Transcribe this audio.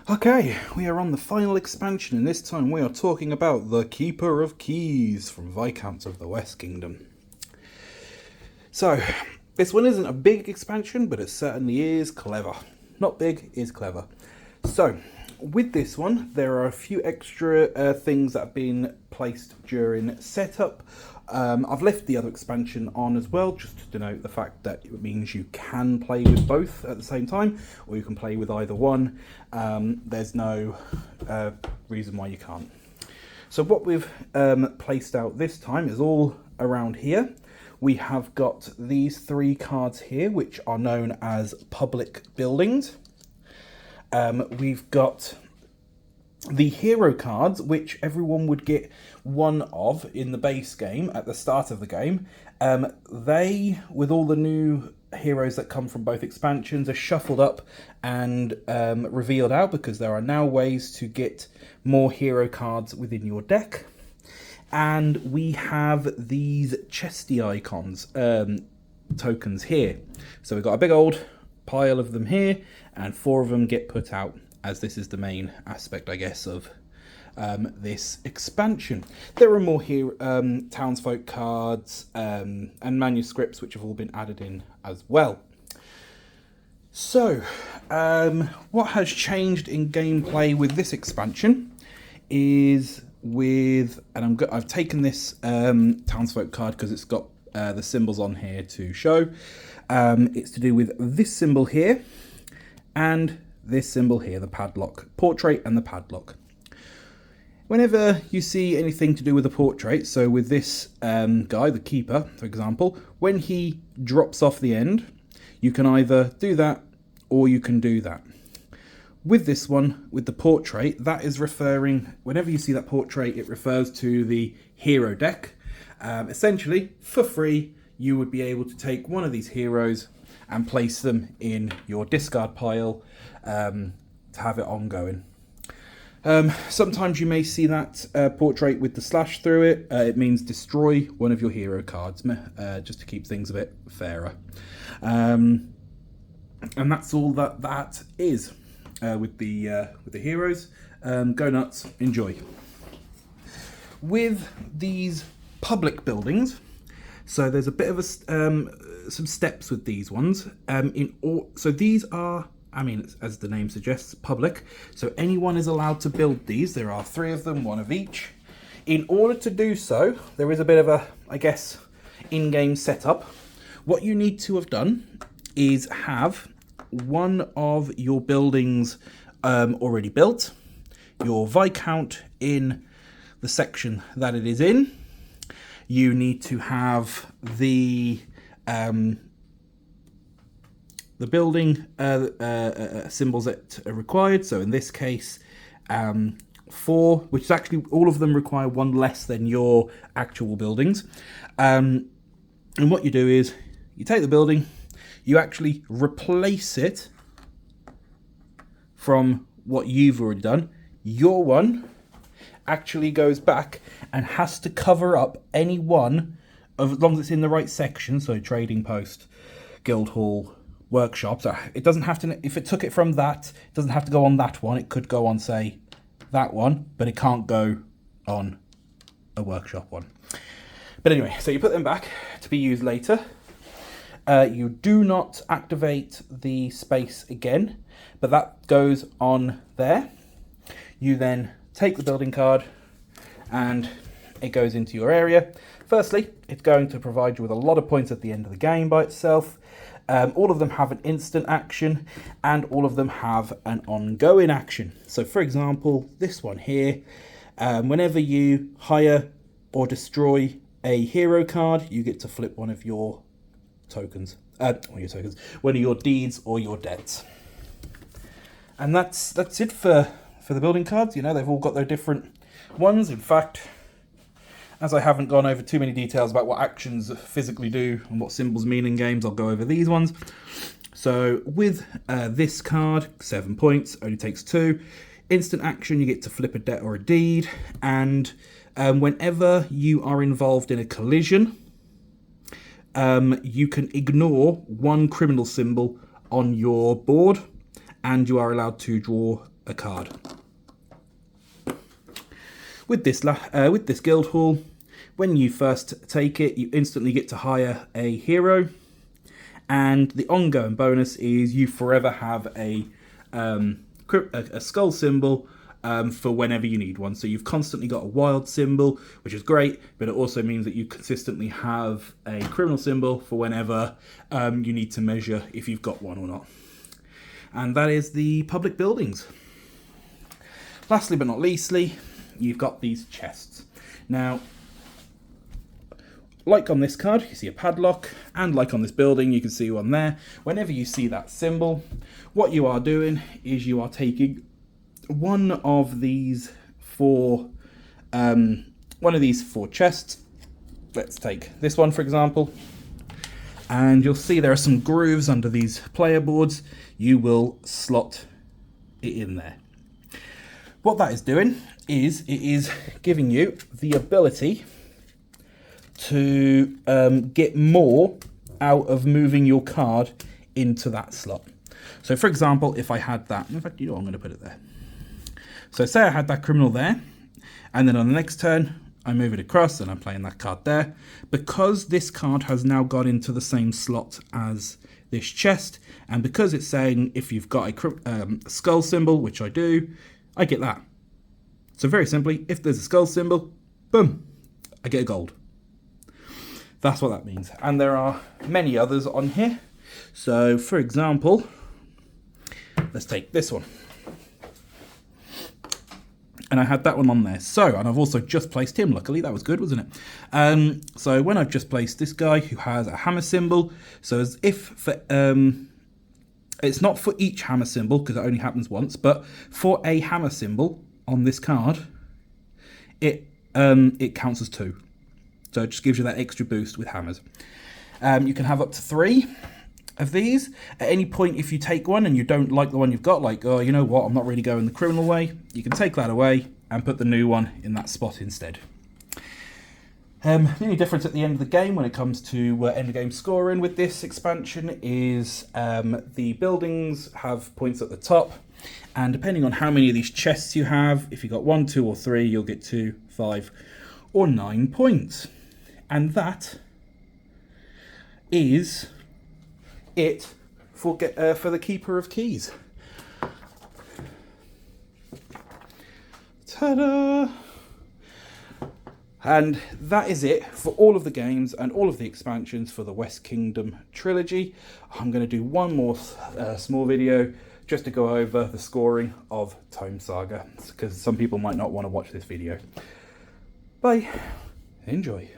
Okay, we are on the final expansion, and this time we are talking about the Keeper of Keys from Viscounts of the West Kingdom. So, this one isn't a big expansion, but it certainly is clever. Not big, is clever. So, with this one, there are a few extra things that have been placed during setup. I've left the other expansion on as well, just to denote the fact that it means you can play with both at the same time, or you can play with either one. There's no reason why you can't. So what we've placed out this time is all around here. We have got these three cards here, which are known as public buildings. We've got the hero cards, which everyone would get one of in the base game at the start of the game. They, with all the new heroes that come from both expansions, are shuffled up and revealed out, because there are now ways to get more hero cards within your deck. And we have these chesty icons tokens here. So we've got a big old pile of them here, and 4 of them get put out, as this is the main aspect, I guess, of this expansion. There are more here, townsfolk cards and manuscripts, which have all been added in as well. So, what has changed in gameplay with this expansion is and I've taken this townsfolk card because it's got the symbols on here to show. It's to do with this symbol here and this symbol here, the padlock, portrait and the padlock. Whenever you see anything to do with a portrait, so with this guy, the keeper, for example, when he drops off the end, you can either do that or you can do that. With this one, with the portrait, that is referring, whenever you see that portrait, it refers to the hero deck. Essentially, for free, you would be able to take one of these heroes and place them in your discard pile to have it ongoing. Sometimes you may see that portrait with the slash through it. It means destroy one of your hero cards, just to keep things a bit fairer. And that's all that is with the heroes. Go nuts, enjoy. With these public buildings, so there's a bit of some steps with these ones. So these are, as the name suggests, public. So anyone is allowed to build these. There are 3 of them, 1 of each. In order to do so, there is a bit of a, I guess, in-game setup. What you need to have done is have one of your buildings already built, your Viscount in the section that it is in. You need to have the building symbols that are required. So in this case, 4, which is actually all of them require 1 less than your actual buildings. And what you do is you take the building, you actually replace it from what you've already done. Your one actually goes back and has to cover up any one of, as long as it's in the right section, so trading post, guild hall, workshop. So it doesn't have to, if it took it from that, it doesn't have to go on that one. It could go on, say, that one, but it can't go on a workshop one. But anyway, so you put them back to be used later. You do not activate the space again, but that goes on there. You then take the building card and it goes into your area. Firstly, it's going to provide you with a lot of points at the end of the game by itself. All of them have an instant action and all of them have an ongoing action. So for example, this one here, whenever you hire or destroy a hero card, you get to flip one of your tokens, one of your deeds or your debts. And that's it for the building cards. You know, they've all got their different ones. In fact, as I haven't gone over too many details about what actions physically do and what symbols mean in games, I'll go over these ones. So with this card, 7 points, only takes 2. Instant action, you get to flip a debt or a deed. And whenever you are involved in a collision, you can ignore 1 criminal symbol on your board, and you are allowed to draw a card. With this guild hall, when you first take it, you instantly get to hire a hero, and the ongoing bonus is you forever have a skull symbol for whenever you need one. So you've constantly got a wild symbol, which is great, but it also means that you consistently have a criminal symbol for whenever you need to measure if you've got one or not. And that is the public buildings. Lastly but not leastly, you've got these chests. Now, like on this card, you see a padlock, and like on this building, you can see one there. Whenever you see that symbol, what you are doing is you are taking one of these four chests. Let's take this one, for example. And you'll see there are some grooves under these player boards. You will slot it in there. What that is doing is it is giving you the ability to get more out of moving your card into that slot. So for example, if I had that, in fact, you know what, I'm going to put it there. So say I had that criminal there, and then on the next turn, I move it across and I'm playing that card there. Because this card has now got into the same slot as this chest, and because it's saying if you've got a skull symbol, which I do, I get that. So very simply, if there's a skull symbol, boom, I get a gold. That's what that means. And there are many others on here. So for example, let's take this one. And I had that one on there. So, and I've also just placed him. Luckily, that was good, wasn't it? So when I've just placed this guy who has a hammer symbol, so as if for, it's not for each hammer symbol because it only happens once, but for a hammer symbol on this card, it counts as 2. So it just gives you that extra boost with hammers. You can have up to 3 of these. At any point, if you take one and you don't like the one you've got, like, oh, you know what, I'm not really going the criminal way, you can take that away and put the new one in that spot instead. The only difference at the end of the game when it comes to end game scoring with this expansion is the buildings have points at the top, and depending on how many of these chests you have, if you've got 1, 2 or 3, you'll get 2, 5 or 9 points. And that is it for the Keeper of Keys. Ta-da! And that is it for all of the games and all of the expansions for the West Kingdom trilogy. I'm going to do one more small video just to go over the scoring of Tome Saga, because some people might not want to watch this video. Bye. Enjoy.